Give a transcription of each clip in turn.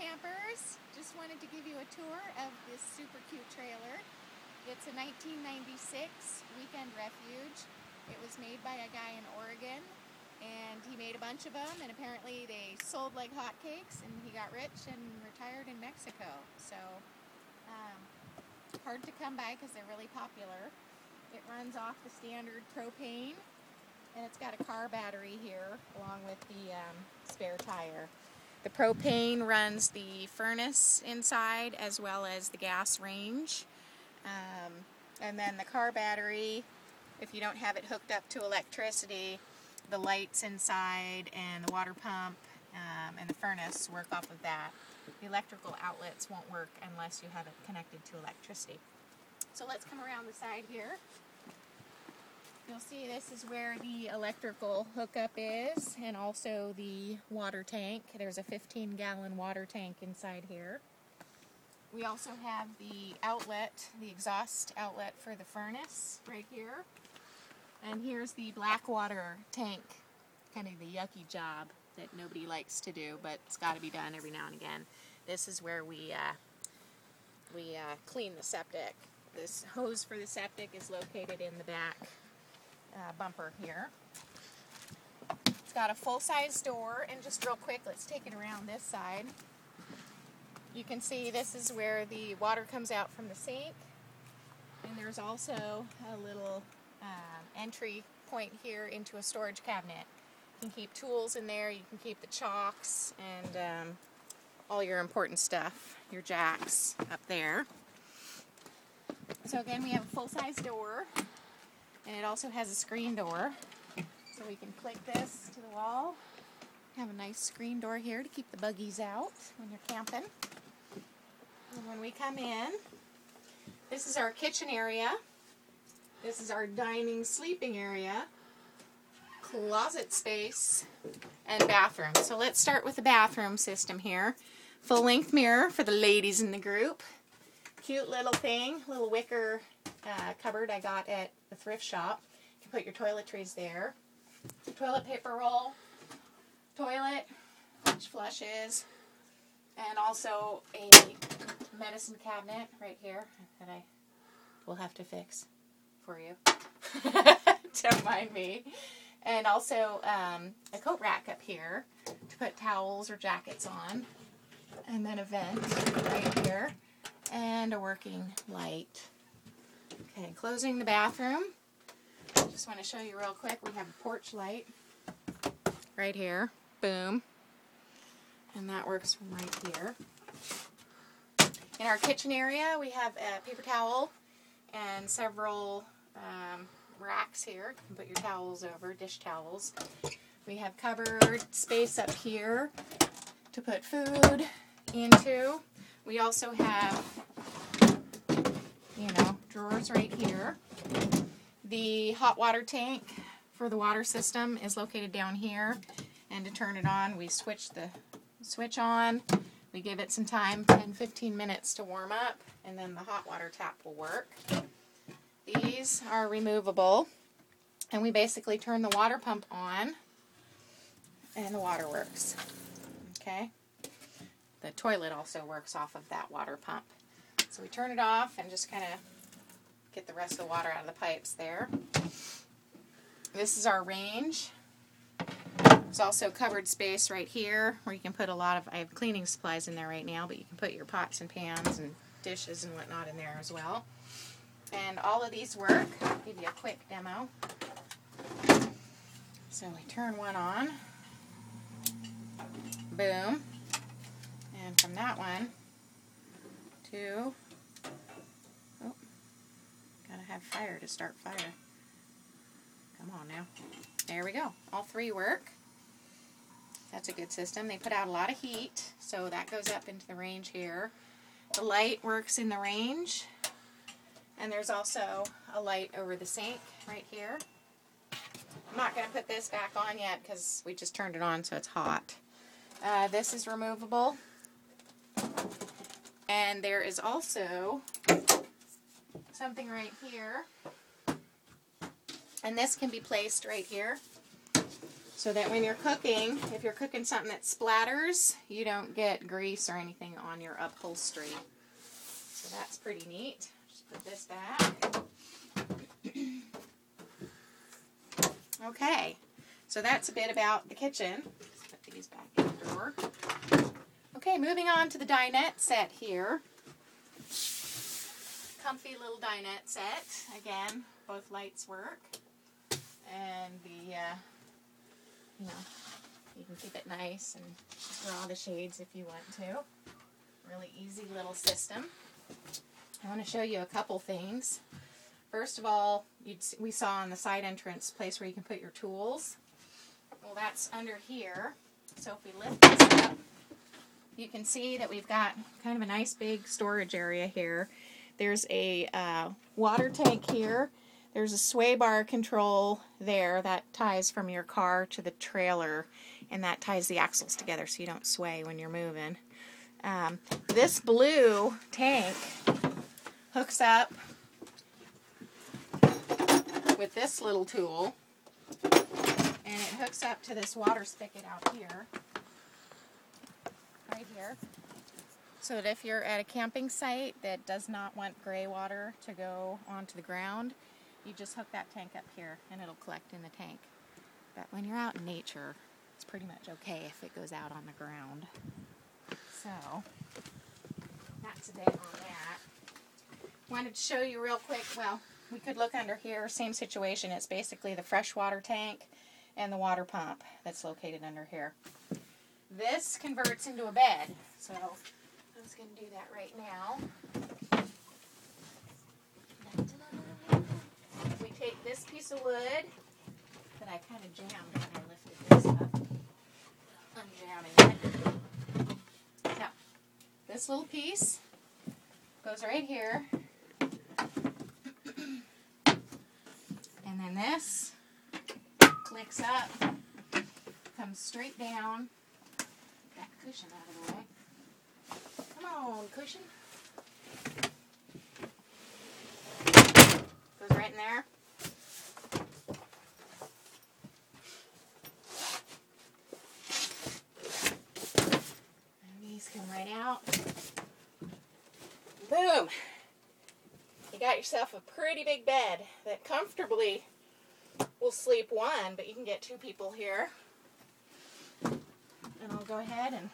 campers, just wanted to give you a tour of this super cute trailer. It's a 1996 weekend Refuge. It was made by a guy in Oregon, and he made a bunch of them, and apparently they sold like hotcakes, and he got rich and retired in Mexico. So hard to come by because they're really popular. It runs off the standard propane, and it's got a car battery here along with the spare tire. The propane runs the furnace inside as well as the gas range. And then the car battery, if you don't have it hooked up to electricity, the lights inside and the water pump and the furnace work off of that. The electrical outlets won't work unless you have it connected to electricity. So let's come around the side here. You'll see this is where the electrical hookup is, and also the water tank. There's a 15-gallon water tank inside here. We also have the outlet, the exhaust outlet for the furnace right here. And here's the black water tank, kind of the yucky job that nobody likes to do, but it's got to be done every now and again. This is where we clean the septic. This hose for the septic is located in the back bumper here. It's got a full-size door, and just real quick, let's take it around this side. You can see this is where the water comes out from the sink, and there's also a little entry point here into a storage cabinet. You can keep tools in there, you can keep the chocks, and all your important stuff, your jacks up there. So again, we have a full-size door, and it also has a screen door, so we can click this to the wall. Have a nice screen door here to keep the buggies out when you're camping. And when we come in, this is our kitchen area. This is our dining, sleeping area, closet space, and bathroom. So let's start with the bathroom system here. Full-length mirror for the ladies in the group. Cute little thing, little wicker cupboard I got at the thrift shop. You can put your toiletries there. Toilet paper roll, toilet, which flushes, and also a medicine cabinet right here that I will have to fix for you. Don't mind me. And also a coat rack up here to put towels or jackets on. And then a vent right here. And a working light. Okay, closing the bathroom. Just want to show you real quick. We have a porch light right here. Boom. And that works from right here. In our kitchen area, we have a paper towel and several racks here. You can put your towels over, dish towels. We have cupboard space up here to put food into. We also have, drawers right here. The hot water tank for the water system is located down here. And to turn it on, we switch the switch on. We give it some time, 10-15 minutes to warm up, and then the hot water tap will work. These are removable, and we basically turn the water pump on, and the water works. Okay? The toilet also works off of that water pump. So we turn it off and just kind of get the rest of the water out of the pipes there. This is our range. There's also covered space right here where you can put I have cleaning supplies in there right now, but you can put your pots and pans and dishes and whatnot in there as well. And all of these work. I'll give you a quick demo. So we turn one on. Boom. And from that one to, gotta have fire to start fire. Come on now. There we go. All three work. That's a good system. They put out a lot of heat, so that goes up into the range here. The light works in the range, and there's also a light over the sink right here. I'm not going to put this back on yet because we just turned it on, so it's hot. This is removable. And there is also something right here. And this can be placed right here. so that when you're cooking, if you're cooking something that splatters, you don't get grease or anything on your upholstery. So that's pretty neat. Just put this back. Okay, so that's a bit about the kitchen. Let's put these back in the drawer. Okay, moving on to the dinette set here. Comfy little dinette set. Again, both lights work. And the, you know, you can keep it nice and draw the shades if you want to. Really easy little system. I want to show you a couple things. First of all, we saw on the side entrance place where you can put your tools. Well, that's under here. So if we lift this up, you can see that we've got kind of a nice big storage area here. There's a water tank here. There's a sway bar control there that ties from your car to the trailer, and that ties the axles together so you don't sway when you're moving. This blue tank hooks up with this little tool, and it hooks up to this water spigot out here, right here, so that if you're at a camping site that does not want gray water to go onto the ground, you just hook that tank up here and it'll collect in the tank. But when you're out in nature, it's pretty much okay if it goes out on the ground. So, that's a bit on that. Wanted to show you real quick, well, we could look under here, same situation. It's basically the freshwater tank and the water pump that's located under here. This converts into a bed, so I'm just going to do that right now. We take this piece of wood that I kind of jammed when I lifted this up. Unjamming it. So, this little piece goes right here. And then this clicks up, comes straight down. Get that cushion out of the way. Come on, cushion. Goes right in there. And these come right out. Boom! You got yourself a pretty big bed that comfortably will sleep one, but you can get two people here. And I'll go ahead and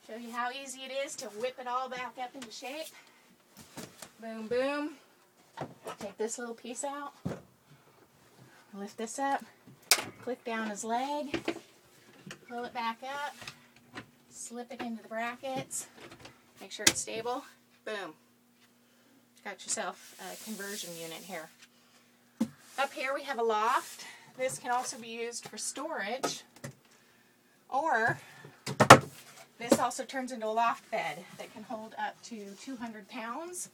show you how easy it is to whip it all back up into shape. Boom, boom. Take this little piece out. Lift this up. Click down his leg. Pull it back up. Slip it into the brackets. Make sure it's stable. Boom. Got yourself a conversion unit here. Up here we have a loft. This can also be used for storage, or this also turns into a loft bed that can hold up to 200 pounds.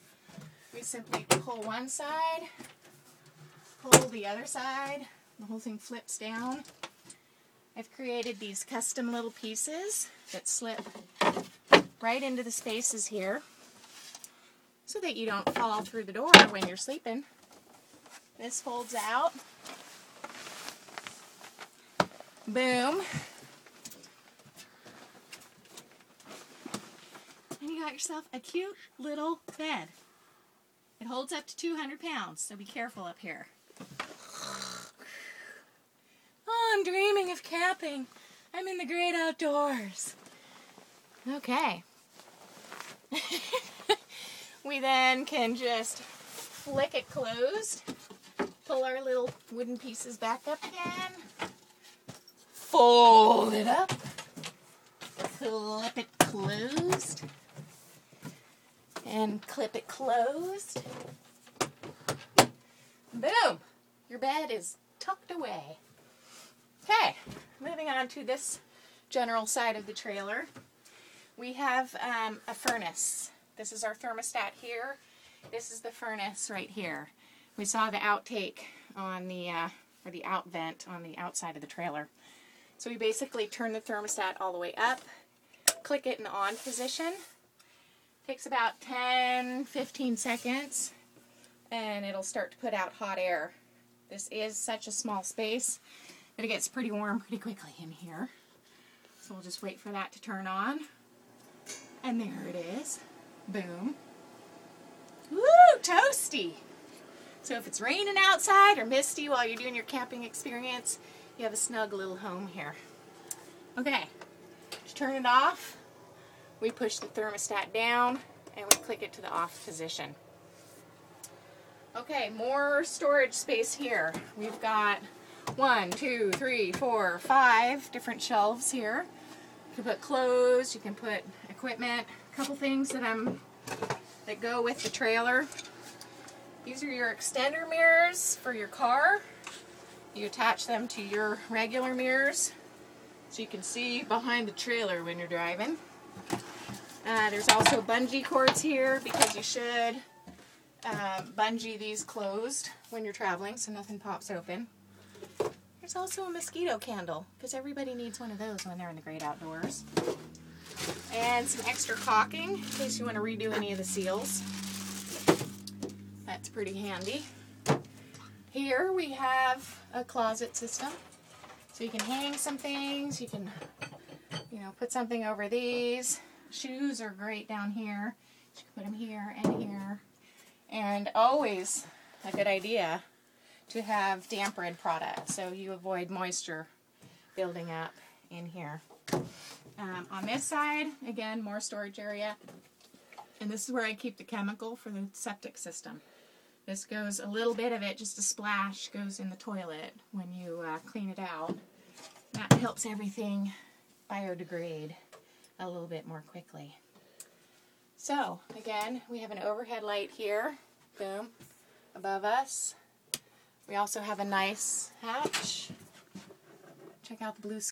We simply pull one side, pull the other side, the whole thing flips down. I've created these custom little pieces that slip right into the spaces here so that you don't fall through the door when you're sleeping. This folds out. Boom. And you got yourself a cute little bed. It holds up to 200 pounds, so be careful up here. Oh, I'm dreaming of camping. I'm in the great outdoors. Okay. We then can just flick it closed. Pull our little wooden pieces back up again. Fold it up. Clip it closed. And clip it closed. Boom! Your bed is tucked away. Okay, moving on to this general side of the trailer. We have a furnace. This is our thermostat here. This is the furnace right here. We saw the outtake on the, or the out vent on the outside of the trailer. So we basically turn the thermostat all the way up, click it in on position. Takes about 10-15 seconds, and it'll start to put out hot air. This is such a small space But it gets pretty warm pretty quickly in here. So we'll just wait for that to turn on. And there it is. Boom. Woo! Toasty! So if it's raining outside or misty while you're doing your camping experience, you have a snug little home here. Okay, to turn it off, we push the thermostat down and we click it to the off position. Okay, more storage space here. We've got 1, 2, 3, 4, 5 different shelves here. You can put clothes, you can put equipment, a couple things that go with the trailer. These are your extender mirrors for your car. You attach them to your regular mirrors so you can see behind the trailer when you're driving. There's also bungee cords here because you should bungee these closed when you're traveling so nothing pops open. There's also a mosquito candle because everybody needs one of those when they're in the great outdoors. And some extra caulking in case you want to redo any of the seals. That's pretty handy. Here we have a closet system. So you can hang some things, you can, put something over these. Shoes are great down here. You can put them here and here. And always a good idea to have damp red product so you avoid moisture building up in here. On this side, again, more storage area. And this is where I keep the chemical for the septic system. This goes, a little bit of it, just a splash, goes in the toilet when you clean it out. That helps everything biodegrade a little bit more quickly. So, again, we have an overhead light here, boom, above us. We also have a nice hatch. Check out the blue sky.